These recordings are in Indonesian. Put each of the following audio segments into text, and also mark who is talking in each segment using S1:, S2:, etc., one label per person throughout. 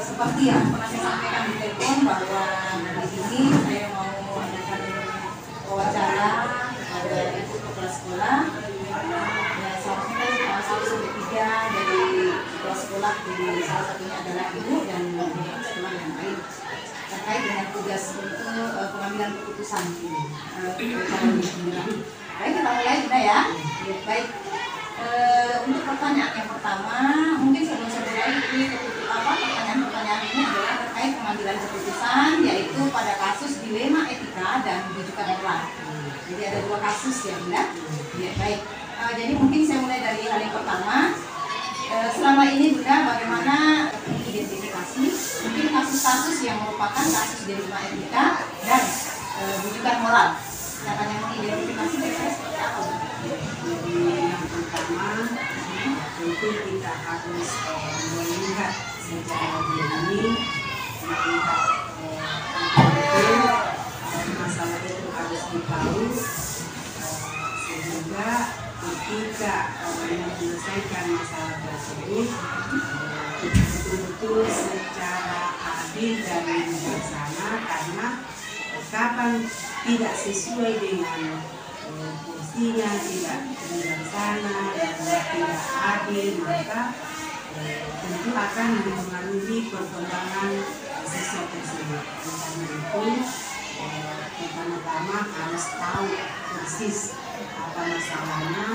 S1: seperti yang pernah saya sampaikan di telepon bahwa di sini saya mau mengadakan wawancara kepada ibu kepala sekolah. Ya, seharusnya kan 1-3 dari kepala sekolah, di salah satunya adalah ibu dan sekolah yang lain terkait dengan tugas untuk pengambilan keputusan Baik, kita mulai sudah ya. Baik. Untuk pertanyaan yang pertama, mungkin sebelum saya mulai ini pertanyaan ini adalah terkait pengambilan keputusan, yaitu pada kasus dilema etika dan rujukan moral. Jadi ada 2 kasus ya Bunda. Ya, baik. Jadi mungkin saya mulai dari hal yang pertama. Selama ini Bunda, bagaimana identifikasi mungkin kasus-kasus yang merupakan kasus dilema etika dan rujukan moral. Caranya mengidentifikasi kira-kira seperti apa?
S2: Jadi yang pertama tentu kita harus melihat secara dini, melihat betul masalah itu harus ditahu sehingga ketika menyelesaikan masalah tersebut betul-betul secara adil dan bijaksana, karena kapan tidak sesuai dengan fungsinya, tidak bijaksana dan tidak adil, maka tentu akan mempengaruhi perkembangan siswa tersebut. Karena itu pertama-tama harus tahu persis apa masalahnya,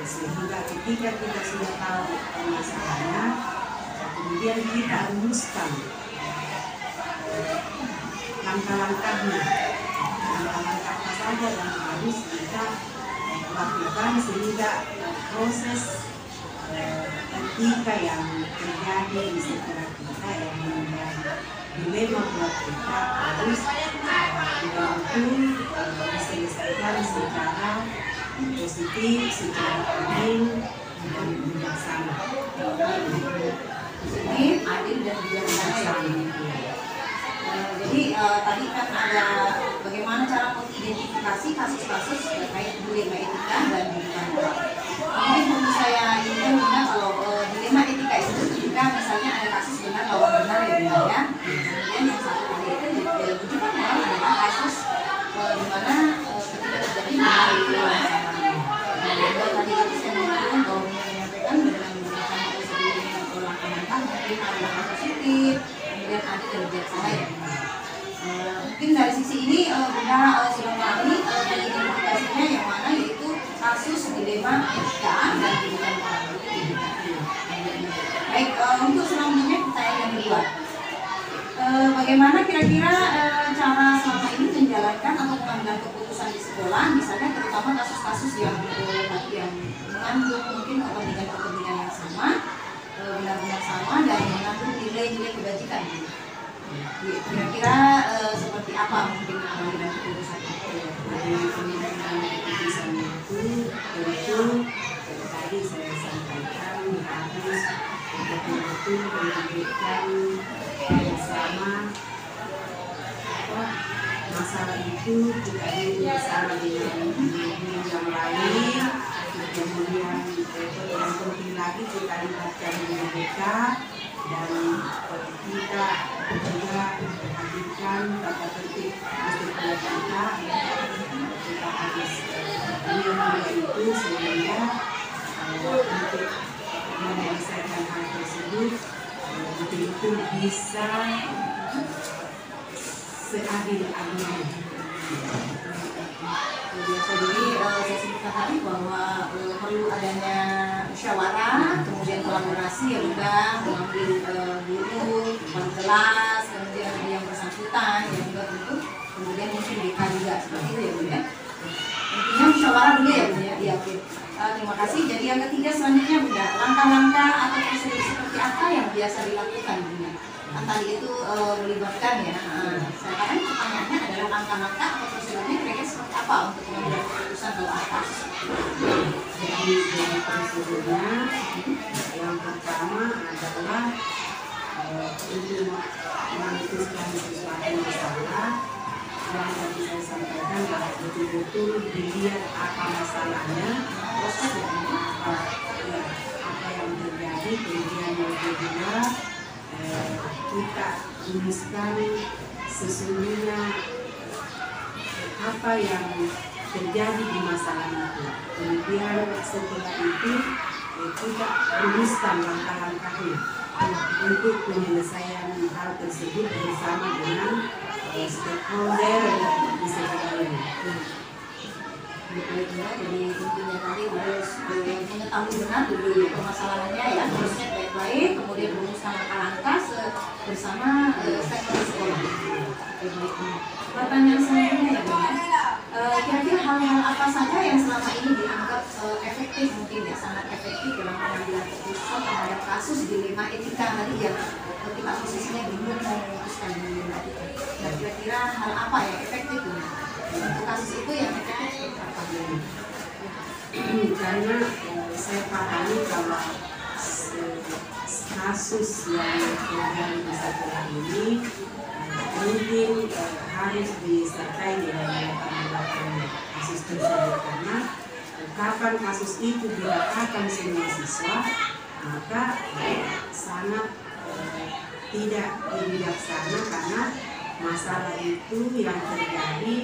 S2: sehingga ketika kita sudah tahu masalahnya, kemudian kita rumuskan langkah-langkahnya, langkah-langkah apa saja yang harus kita lakukan sehingga proses etika yang terjadi di sekitar kita yang menjadi dilema buat kita harus betul-betul diselesaikan secara positif, secara adil dan bijaksana.
S1: Positif, adil dan bijaksana. Jadi tadi kan ada bagaimana cara mengidentifikasi kasus-kasus terkait dilema etika dan rujukan moral. Mungkin menurut saya ini kan Bunda, kalau dilema etika itu ketika misalnya ada kasus benar lawan benar ya Bunda ya. Kemudian yang satu tadi itu rujukan moral adalah kasus di mana ketika terjadi benar itu lawan salah. Dan tadi itu saya mengatakan bahwa menyampaikan dalam menggunakan prosedur langkah-langkah mungkin ada langkah positif, kemudian ada dan bijaksana ya. Mungkin dari sisi ini Bunda sudah mengalami identifikasinya yang mana yaitu kasus dilema etika dan rujukan moral. Baik, untuk selanjutnya pertanyaan yang kedua, bagaimana kira-kira cara selama ini menjalankan atau mengambil keputusan di sekolah, misalnya terutama kasus-kasus yang mengandung mungkin kepentingan yang sama, benar-benar sama dan mengandung nilai-nilai kebajikan. Kira-kira seperti apa mungkin pengambilan keputusan itu?
S2: Pengambilan keputusan itu tentu tadi saya sampaikan harus betul-betul menunjukkan bersama masalah itu tidak bersama dengan yang lain, kemudian yang penting lagi kita libatkan mereka dan kita juga memperhatikan tata tertib masjid kita harus menilai itu sehingga untuk menyelesaikan hal tersebut betul-betul bisa seadil-adilnya.
S1: Jadi saya sebutkan tadi bahwa perlu adanya musyawarah, kemudian kolaborasi ya Bunda, mengambil guru, kepala kelas, kemudian yang bersangkutan, yang juga tentu, kemudian mungkin BK juga seperti itu ya Bunda. Intinya musyawarah dulu ya Bunda. Ya, oke. Terima kasih. Jadi yang ketiga selanjutnya Bunda, langkah-langkah atau prosedur seperti apa yang biasa dilakukan Bunda? Tadi itu melibatkan ya. Sekarang pertanyaannya adalah langkah-langkah atau prosedurnya kira-kira seperti apa untuk mengambil keputusan dalam atas.
S2: Jadi dari prosedurnya yang pertama adalah untuk memutuskan sesuatu masalah yang tadi saya sampaikan adalah betul-betul dilihat apa masalahnya, proses apa yang terjadi, kemudian yang kedua kita tuliskan sesungguhnya apa yang terjadi di masalah itu. Kemudian setelah itu kita tuliskan langkah-langkahnya untuk penyelesaian hal tersebut bersama dengan stakeholder di sekitar ini.
S1: Jadi intinya tadi harus mengetahui benar dulu permasalahannya ya, terusnya baik-baik, kemudian merumuskan langkah-langkah bersama stakeholder sekolah. Pertanyaan selanjutnya ya Bu, kira-kira hal-hal apa saja yang selama ini dianggap efektif, mungkin ya sangat efektif dalam pengambilan keputusan terhadap kasus dilema etika tadi yang ketika posisinya bingung mau memutuskan dilema etika. Dan kira-kira hal apa yang efektif Bu? Untuk kasus itu yang efektif seperti apa?
S2: Karena saya pahami kalau kasus yang terjadi di sekolah ini mungkin harus disertai dengan latar kasus tersebut, karena kapan kasus itu didapatkan semua siswa maka sangat tidak bijaksana, karena masalah itu yang terjadi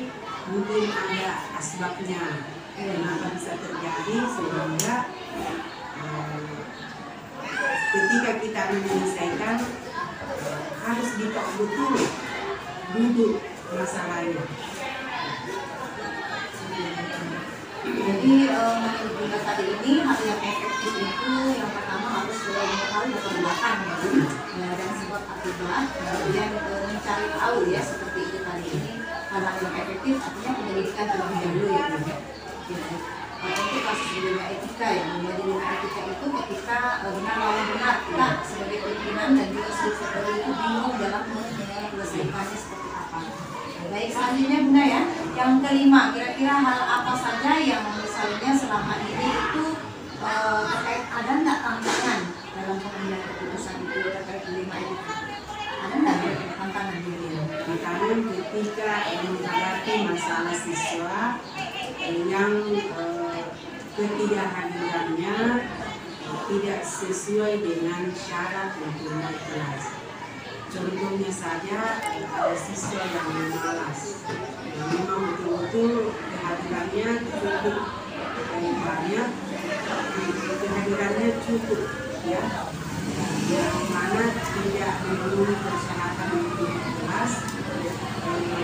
S2: mungkin ada asbabnya kenapa bisa terjadi, sehingga ketika kita menyelesaikan harus betul duduk masalahnya.
S1: Jadi menurut Bunda tadi ini hal yang efektif itu yang pertama harus mengetahui latar belakang ya, dan sebab akibat, kemudian mencari tahu ya seperti itu tadi ini hal yang efektif artinya penyelidikan terlebih dahulu ya Bu. Untuk kasus dilema etika ya, dilema etika itu ketika benar lawan benar kita sebagai pimpinan dan juga seluruh itu bingung dalam menyelesaikannya seperti apa. Baik, selanjutnya Bunda ya, yang kelima, kira-kira hal apa saja yang misalnya selama ini itu terkait ada nggak tantangan dalam pengambilan keputusan itu terkait dilema etika? Ada nggak tantangan di dalam?
S2: Tantangan ketika menghadapi masalah siswa yang ketidakhadirannya tidak sesuai dengan syarat untuk naik kelas. Contohnya saja ada siswa yang malas, yang memang betul-betul kehadirannya cukup banyak, kehadirannya cukup ya, yang mana tidak memenuhi persyaratan untuk naik kelas.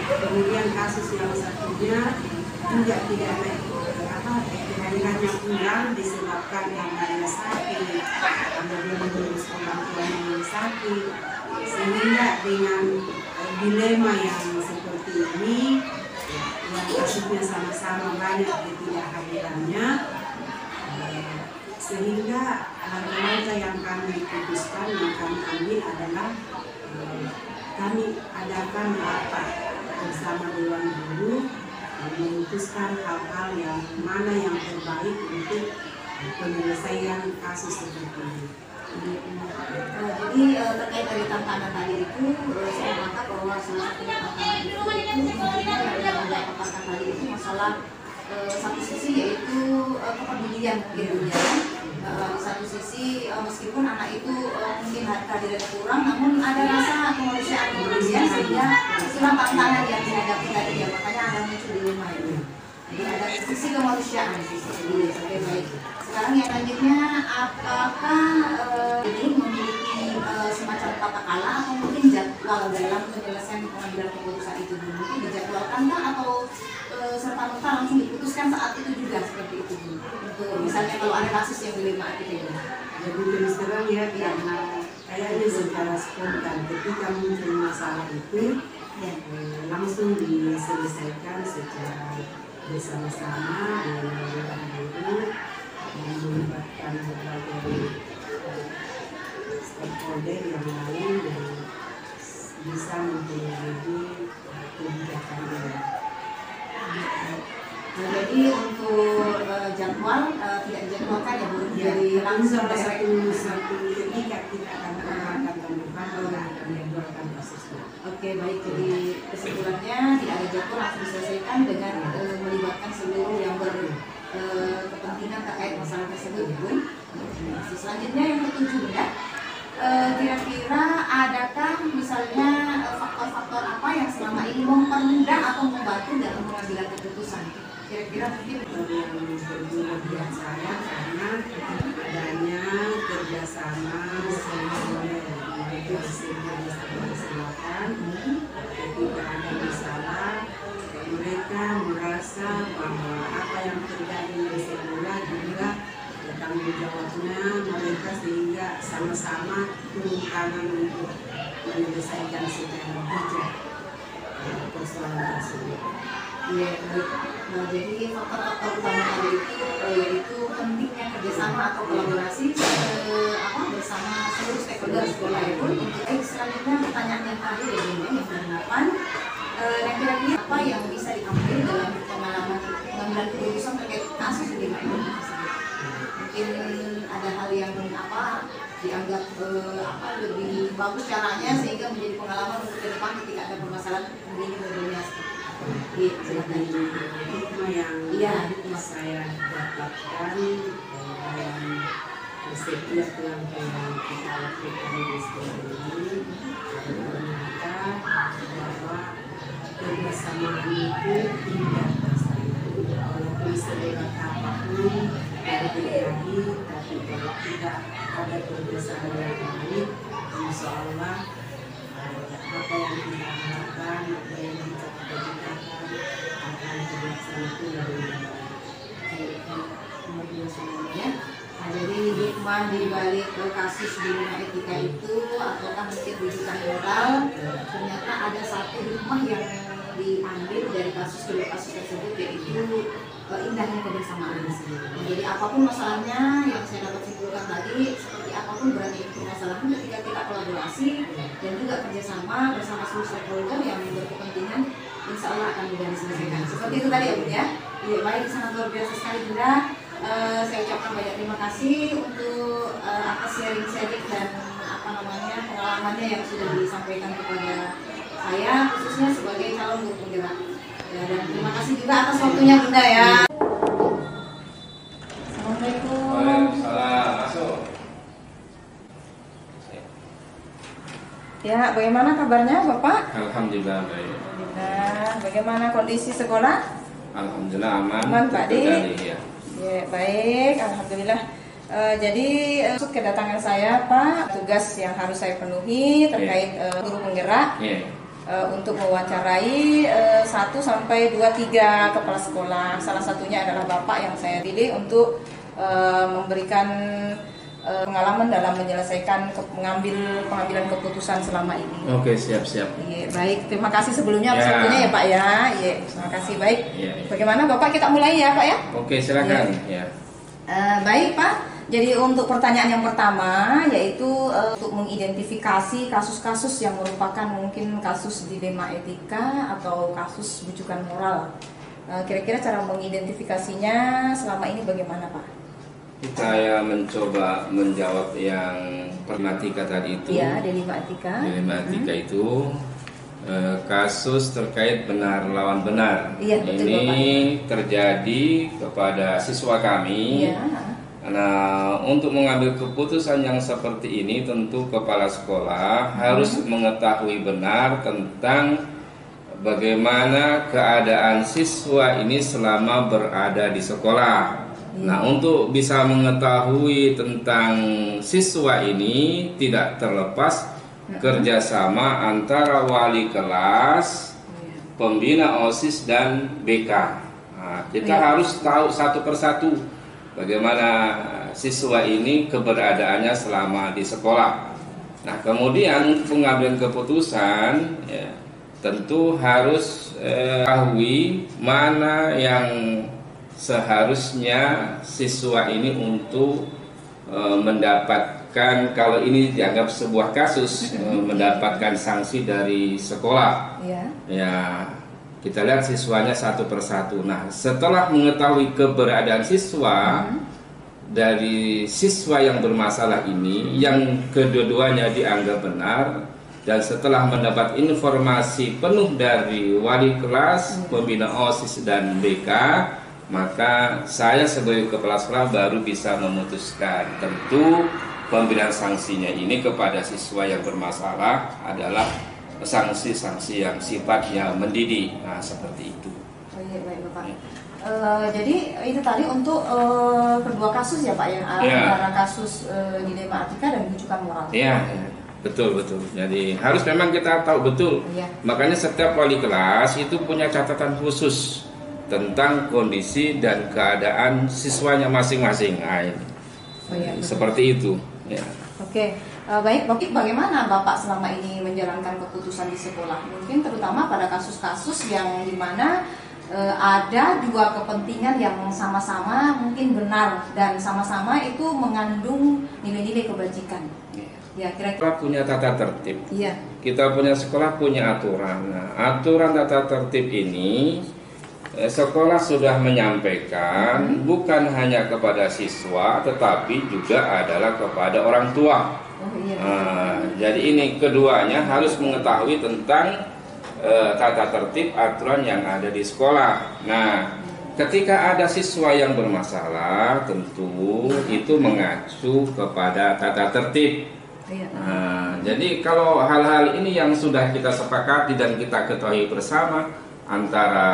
S2: Kemudian kasus yang satunya juga tidak naik kehadirannya pulang disebabkan yang sakit, kemudian mengurus orang tuanya yang sakit, sehingga dengan dilema yang seperti ini yang kasusnya sama-sama banyak ketidakhadirannya, sehingga langkah-langkah yang kami putuskan, yang kami ambil adalah kami adakan rapat bersama Dewan Guru memutuskan hal-hal yang mana yang terbaik untuk penyelesaian kasus seperti ini.
S1: Jadi terkait dari tantangan tadi itu, saya mengatakan bahwa salah satu tantangan itu yang beberapa pakar tadi itu masalah satu sisi yaitu kepedulian mungkin ya. Di satu sisi meskipun anak itu mungkin kehadirannya kurang, namun ada rasa kemanusiaan sehingga itulah tantangan yang dihadapi tadi ya, makanya ada muncul dilema itu. Jadi ada sisi kemanusiaan oke baik. Sekarang yang lanjutnya, apakah ini memiliki semacam tata kala atau mungkin jadwal dalam penyelesaian pengambilan keputusan itu? Mungkin dijadwalkan atau serta-merta langsung diputuskan saat itu juga seperti itu Bu? Untuk misalnya kalau ada kasus yang dilema gitu ya.
S2: Jadi terus terang ya, karena kayaknya secara spontan ketika muncul masalah itu ya, langsung diselesaikan secara bersama-sama dengan Dewan Guru yang melibatkan berbagai stakeholder yang lain dan bisa mempengaruhi kebijakan ini.
S1: Jadi untuk jadwal tidak dijadwalkan ya Bu,
S2: Jadi
S1: jadi langsung
S2: satu ketika kita akan mengeluarkan pembukaan akan menjadwalkan kasusnya.
S1: Oke baik, jadi kesimpulannya tidak ada jadwal, langsung diselesaikan dengan melibatkan seluruh yang berkepentingan terkait masalah tersebut ya Bu. Selanjutnya yang ketujuh Bunda, kira-kira adakah
S2: buat saya karena adanya kerjasama silakan ketika ada masalah mereka merasa bahwa apa yang terjadi di sekolah juga tanggung jawabnya mereka, sehingga sama-sama turun tangan untuk menyelesaikan secara bijak persoalan tersebut.
S1: Ya, baik. Nah, jadi faktor-faktor utama tadi itu yaitu pentingnya kerjasama atau kolaborasi bersama seluruh stakeholder sekolah itu. Untuk selanjutnya pertanyaan yang terakhir ya, yang ke-8, dan kira-kira apa yang bisa diambil dalam pengalaman pengambilan keputusan terkait kasus di mana ini tersebut? Mungkin ada hal yang dianggap lebih bagus caranya sehingga menjadi pengalaman untuk ke depan ketika ada permasalahan begini modelnya.
S2: Yang saya dapatkan dalam setiap langkah yang kita lakukan di sekolah ini, ternyata bahwa kebersamaan itu tidak tersaingkan. Walaupun seberat apapun terjadi, tapi kalau tidak ada kerjasama yang baik, insya Allah apa yang kita harapkan, apa yang kita cita-citakan akan terlaksana dengan baik.
S1: Semuanya. Nah, jadi hikmah di balik kasus di rumah etika itu, ataukah mungkin rujukan moral, ternyata ada satu hikmah yang diambil dari kedua kasus tersebut, yaitu indahnya kebersamaan. Nah, jadi apapun masalahnya yang saya dapat simpulkan tadi, seperti apapun berarti permasalahan, ketika kita kolaborasi dan juga kerjasama bersama seluruh stakeholder yang berkepentingan, insya Allah akan mudah diselesaikan. Seperti itu tadi ya Bunda ya. Ya, baik, sangat luar biasa sekali Bunda. Saya ucapkan banyak terima kasih untuk atas sharing-sharing dan pengalamannya yang sudah disampaikan kepada saya, khususnya sebagai calon guru penggerak. Ya, dan terima kasih juga atas waktunya Bunda ya. Assalamualaikum.
S3: Waalaikumsalam. Masuk.
S1: Ya, bagaimana kabarnya Bapak?
S3: Alhamdulillah baik.
S1: Alhamdulillah. Bagaimana kondisi sekolah?
S3: Alhamdulillah aman.
S1: Aman Pak Di.
S3: Ya.
S1: Ya, baik, alhamdulillah. Jadi maksud kedatangan saya Pak, tugas yang harus saya penuhi terkait guru penggerak. Untuk mewawancarai 1 sampai 2-3 kepala sekolah. Salah satunya adalah Bapak yang saya pilih untuk memberikan pengalaman dalam menyelesaikan pengambilan keputusan selama ini.
S3: Oke, siap-siap.
S1: Iya, baik. Terima kasih sebelumnya atas waktunya ya Pak ya. Iya, terima kasih. Baik. Bagaimana Bapak, kita mulai ya Pak ya?
S3: Oke, silakan.
S1: Baik Pak. Jadi untuk pertanyaan yang pertama yaitu untuk mengidentifikasi kasus-kasus yang merupakan mungkin kasus dilema etika atau kasus bujukan moral. Kira-kira cara mengidentifikasinya selama ini bagaimana Pak?
S3: Saya mencoba menjawab yang problematika tadi itu.
S1: Iya, dilema etika.
S3: Dilema etika itu kasus terkait benar lawan benar.
S1: Iya, betul,
S3: ini
S1: Bapak.
S3: Terjadi kepada siswa kami.
S1: Iya.
S3: Nah, untuk mengambil keputusan yang seperti ini tentu kepala sekolah harus mengetahui benar tentang bagaimana keadaan siswa ini selama berada di sekolah. Nah, untuk bisa mengetahui tentang siswa ini tidak terlepas kerjasama antara wali kelas, pembina OSIS dan BK. Nah, kita harus tahu satu persatu bagaimana siswa ini keberadaannya selama di sekolah. Nah, kemudian pengambilan keputusan tentu harus ketahui mana yang seharusnya siswa ini untuk mendapatkan, kalau ini dianggap sebuah kasus, mendapatkan sanksi dari sekolah. Ya, kita lihat siswanya satu persatu. Nah, setelah mengetahui keberadaan siswa dari siswa yang bermasalah ini, yang kedua-duanya dianggap benar, dan setelah mendapat informasi penuh dari wali kelas, pembina OSIS dan BK, maka saya sebagai kepala sekolah baru bisa memutuskan. Tentu pemberian sanksinya ini kepada siswa yang bermasalah adalah sanksi-sanksi yang sifatnya mendidik. Nah, seperti itu.
S1: Oh iya, baik Bapak. Jadi itu tadi untuk kedua kasus ya Pak ya, antara kasus dilema etika dan rujukan moral.
S3: Iya, betul. Jadi harus memang kita tahu betul. Makanya setiap wali kelas itu punya catatan khusus tentang kondisi dan keadaan siswanya masing-masing. Seperti itu. Ya.
S1: Oke. Baik, bagaimana Bapak selama ini menjalankan keputusan di sekolah? Mungkin terutama pada kasus-kasus yang dimana ada dua kepentingan yang sama-sama mungkin benar dan sama-sama itu mengandung nilai-nilai kebajikan. Ya, kira-kira
S3: kita punya tata tertib.
S1: Iya.
S3: Kita punya sekolah punya aturan. Nah, aturan tata tertib ini sekolah sudah menyampaikan bukan hanya kepada siswa tetapi juga adalah kepada orang tua. Jadi ini keduanya harus mengetahui tentang tata tertib aturan yang ada di sekolah. Nah, ketika ada siswa yang bermasalah, tentu itu mengacu kepada tata tertib. Jadi kalau hal-hal ini yang sudah kita sepakati dan kita ketahui bersama antara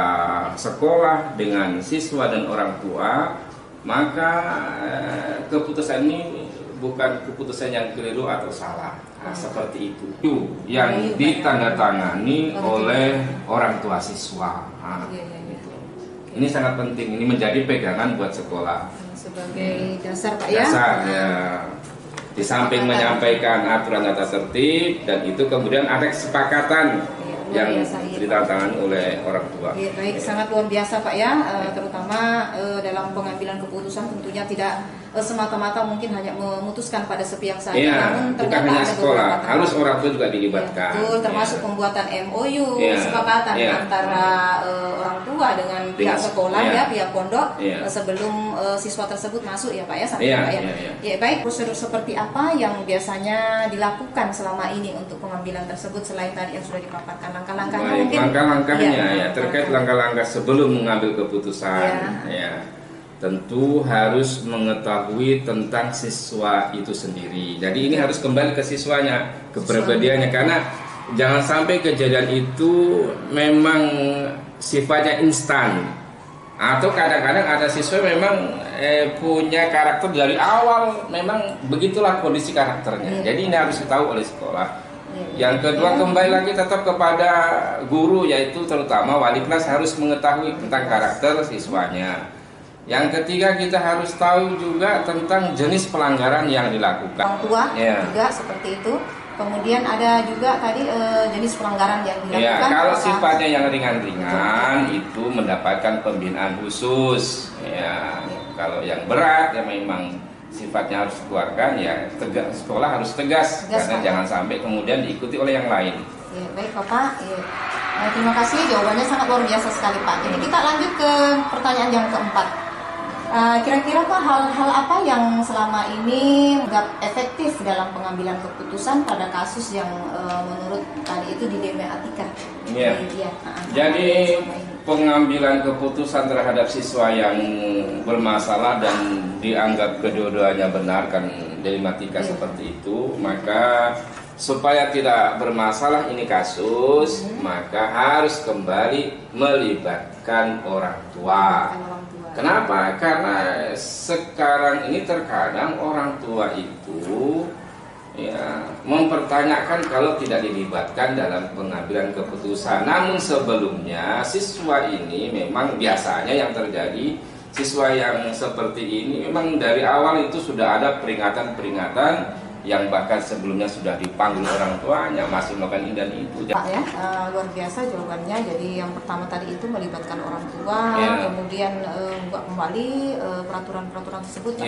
S3: sekolah dengan siswa dan orang tua, maka keputusan ini bukan keputusan yang keliru atau salah. Seperti itu yang ditandatangani oleh orang tua siswa. Ini sangat penting, ini menjadi pegangan buat sekolah
S1: sebagai dasar Pak ya.
S3: Dasar ya. Di samping menyampaikan aturan tata tertib dan itu kemudian ada kesepakatan yang ditandatangani oleh orang tua.
S1: Baik, sangat luar biasa Pak ya, terutama dalam pengambilan keputusan tentunya tidak semata-mata mungkin hanya memutuskan pada sepihak saja, namun
S3: bukan hanya sekolah, harus orang tua juga dilibatkan.
S1: Betul, termasuk pembuatan MOU, kesepakatan antara orang tua dengan pihak sekolah pihak pondok sebelum siswa tersebut masuk ya Pak ya, Ya, baik, prosedur seperti apa yang biasanya dilakukan selama ini untuk pengambilan tersebut selain tadi yang sudah dipaparkan langkah-langkahnya?
S3: Mungkin langkah-langkahnya terkait langkah-langkah sebelum mengambil keputusan tentu harus mengetahui tentang siswa itu sendiri. Jadi ini harus kembali ke siswanya, kepribadiannya, karena jangan sampai kejadian itu memang sifatnya instan atau kadang-kadang ada siswa memang punya karakter dari awal, memang begitulah kondisi karakternya. Jadi ini harus ditahu oleh sekolah. Yang kedua, kembali lagi tetap kepada guru, yaitu terutama wali kelas harus mengetahui tentang karakter siswanya. Yang ketiga, kita harus tahu juga tentang jenis pelanggaran yang dilakukan.
S1: Orang tua juga seperti itu. Kemudian ada juga tadi jenis pelanggaran yang dilakukan.
S3: Kalau sifatnya yang ringan-ringan itu mendapatkan pembinaan khusus. Kalau yang berat ya memang sifatnya harus dikeluarkan, ya sekolah harus tegas karena jangan sampai kemudian diikuti oleh yang lain.
S1: Baik Bapak. Terima kasih, jawabannya sangat luar biasa sekali Pak. Jadi kita lanjut ke pertanyaan yang keempat. Kira-kira Pak, hal-hal apa yang selama ini nggak efektif dalam pengambilan keputusan pada kasus yang menurut tadi itu dilema etika?
S3: Jadi pengambilan keputusan terhadap siswa yang bermasalah dan dianggap kedua-duanya benar kan dilema etika seperti itu, maka supaya tidak bermasalah ini kasus, maka harus kembali melibatkan orang tua. Kenapa? Karena sekarang ini terkadang orang tua itu mempertanyakan kalau tidak dilibatkan dalam pengambilan keputusan. Namun sebelumnya siswa ini memang biasanya yang terjadi, siswa yang seperti ini memang dari awal itu sudah ada peringatan-peringatan yang bahkan sebelumnya sudah dipanggil orang tuanya masih melakukan ini dan itu.
S1: Pak ya, luar biasa jawabannya. Jadi yang pertama tadi itu melibatkan orang tua, kemudian membuat kembali peraturan-peraturan tersebut.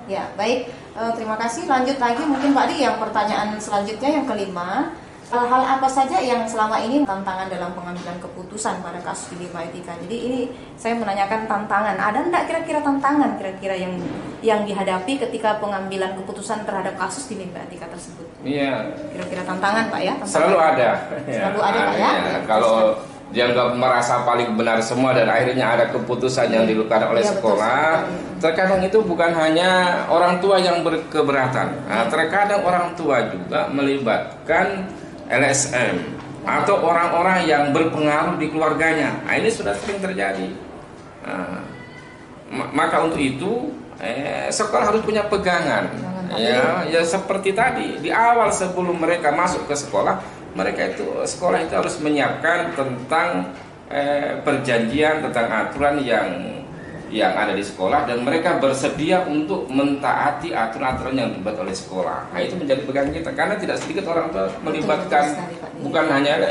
S1: Ya, baik. Terima kasih. Lanjut lagi mungkin Pak Di, yang pertanyaan selanjutnya yang kelima. Hal apa saja yang selama ini tantangan dalam pengambilan keputusan pada kasus dilema etika? Jadi ini saya menanyakan tantangan. Ada enggak kira-kira tantangan yang dihadapi ketika pengambilan keputusan terhadap kasus dilema etika tersebut? Kira-kira tantangan Pak ya?
S3: Selalu ada.
S1: Selalu ada Pak ya?
S3: Kalau dianggap merasa paling benar semua dan akhirnya ada keputusan yang dilakukan oleh sekolah, terkadang itu bukan hanya orang tua yang berkeberatan. Terkadang orang tua juga melibatkan LSM atau orang-orang yang berpengaruh di keluarganya. Ini sudah sering terjadi. Maka untuk itu sekolah harus punya pegangan. Ya seperti tadi di awal sebelum mereka masuk ke sekolah, sekolah itu harus menyiapkan tentang perjanjian, tentang aturan yang ada di sekolah, dan mereka bersedia untuk mentaati aturan-aturan yang dibuat oleh sekolah. Nah, itu menjadi pegangan kita, karena tidak sedikit orang tua melibatkan, bukan hanya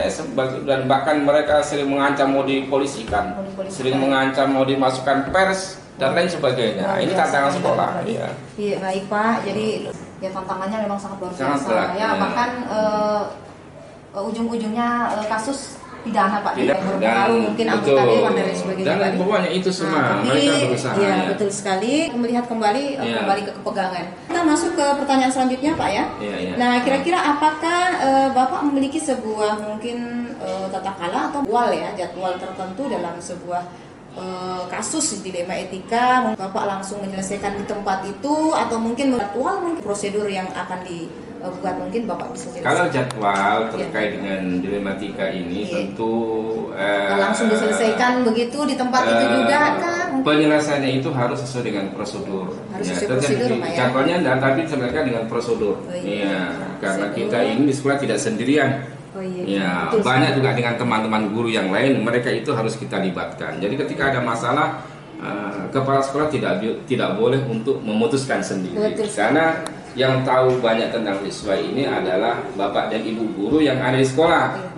S3: dan bahkan mereka sering mengancam mau dipolisikan, sering mengancam mau dimasukkan pers dan lain sebagainya. Ini tantangan sekolah.
S1: Iya, baik Pak. Jadi ya tantangannya memang sangat luar biasa.
S3: Ya.
S1: Bahkan ujung-ujungnya kasus pidana Pak,
S3: dan
S1: mungkin anggota dewan dan lain sebagainya.
S3: Dan pokoknya itu semua mereka berusaha.
S1: Iya, betul sekali. Melihat kembali ke kepegangan. Kita masuk ke pertanyaan selanjutnya Pak ya. Nah, kira-kira apakah Bapak memiliki sebuah mungkin tata kala atau jadwal tertentu dalam sebuah kasus dilema etika, Bapak langsung menyelesaikan di tempat itu, atau mungkin prosedur yang akan dibuat, mungkin Bapak bisa jelaskan?
S3: Kalau jadwal terkait dengan dilematika ini tentu
S1: langsung diselesaikan begitu di tempat itu juga kan?
S3: Penyelesaiannya itu harus sesuai dengan prosedur.
S1: Harus sesuai prosedur Pak ya?
S3: Jadwalnya dan tapi diselesaikan dengan prosedur. Karena kita ini di sekolah tidak sendirian. Banyak juga dengan teman-teman guru yang lain, mereka itu harus kita libatkan. Jadi ketika ada masalah, kepala sekolah tidak boleh untuk memutuskan sendiri. Karena yang tahu banyak tentang siswa ini adalah bapak dan ibu guru yang ada di sekolah,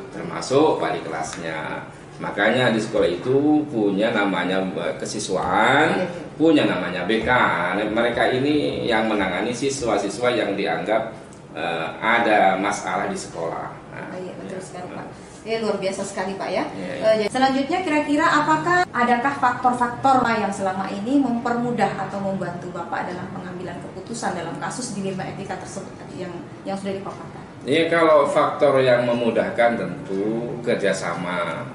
S3: termasuk wali kelasnya. Makanya di sekolah itu punya namanya kesiswaan, punya namanya BK. Mereka ini yang menangani siswa-siswa yang dianggap ada masalah di sekolah.
S1: Betul sekali Pak. Luar biasa sekali Pak ya. Selanjutnya kira-kira apakah adakah faktor-faktor yang selama ini mempermudah atau membantu Bapak dalam pengambilan keputusan dalam kasus dilema etika tersebut yang sudah dipaparkan?
S3: Kalau faktor yang memudahkan tentu kerjasama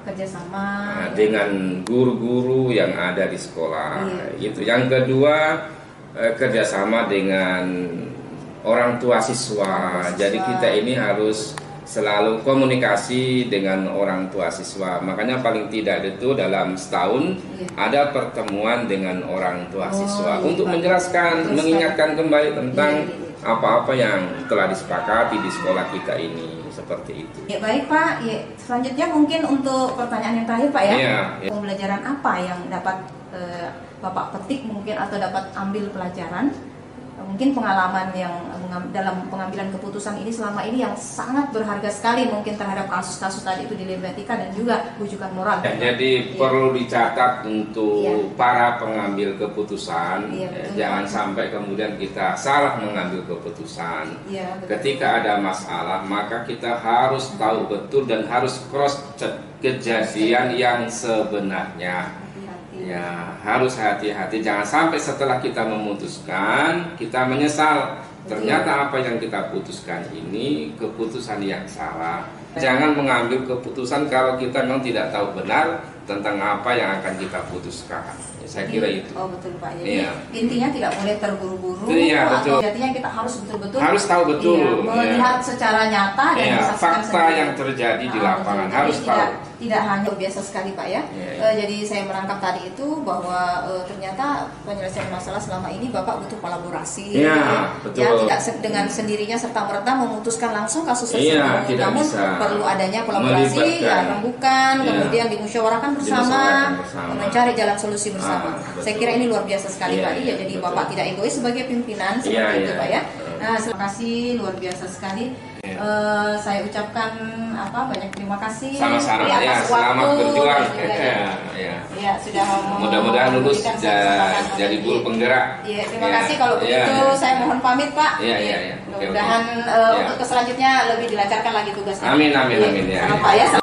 S3: dengan guru-guru yang ada di sekolah. Itu. Yang kedua, kerjasama dengan orang tua siswa. Jadi kita ini harus selalu komunikasi dengan orang tua siswa. Makanya paling tidak itu dalam setahun ada pertemuan dengan orang tua siswa untuk menjelaskan, mengingatkan kembali tentang apa-apa yang telah disepakati di sekolah kita ini. Seperti itu.
S1: Baik Pak. Selanjutnya mungkin untuk pertanyaan yang terakhir Pak ya. Pembelajaran apa yang dapat Bapak petik mungkin atau dapat ambil pelajaran? Mungkin pengalaman yang dalam pengambilan keputusan ini selama ini yang sangat berharga sekali mungkin terhadap kasus-kasus tadi itu dilema etika dan juga rujukan moral.
S3: Jadi perlu dicatat untuk para pengambil keputusan, jangan sampai kemudian kita salah mengambil keputusan. Ketika ada masalah maka kita harus tahu betul dan harus cross check kejadian yang sebenarnya. Harus hati-hati, jangan sampai setelah kita memutuskan kita menyesal. Ternyata apa yang kita putuskan ini keputusan yang salah. Jangan mengambil keputusan kalau kita memang tidak tahu benar tentang apa yang akan kita putuskan. Saya kira itu.
S1: Betul Pak. Jadi intinya tidak boleh terburu-buru.
S3: Betul.
S1: Artinya kita harus betul-betul
S3: tahu betul.
S1: Melihat secara nyata dan
S3: fakta
S1: sendiri
S3: yang terjadi di lapangan harus tahu.
S1: Tidak hanya biasa sekali Pak ya. Jadi saya merangkap tadi itu bahwa ternyata penyelesaian masalah selama ini Bapak butuh kolaborasi.
S3: Betul.
S1: Tidak dengan sendirinya serta merta memutuskan langsung kasus tersebut. Namun perlu adanya kolaborasi, rembukan, kemudian dimusyawarahkan bersama, mencari jalan solusi bersama. Saya kira ini luar biasa sekali Pak. Jadi Bapak tidak egois sebagai pimpinan seperti itu Pak ya. Terima kasih luar biasa sekali. Saya ucapkan banyak terima kasih.
S3: Sama-sama selamat berjuang.
S1: Sudah
S3: mudah-mudahan lulus jadi guru penggerak.
S1: Terima kasih kalau begitu. Saya mohon pamit Pak. Mudah-mudahan untuk selanjutnya lebih dilancarkan lagi tugasnya.
S3: Amin.
S1: Pak ya.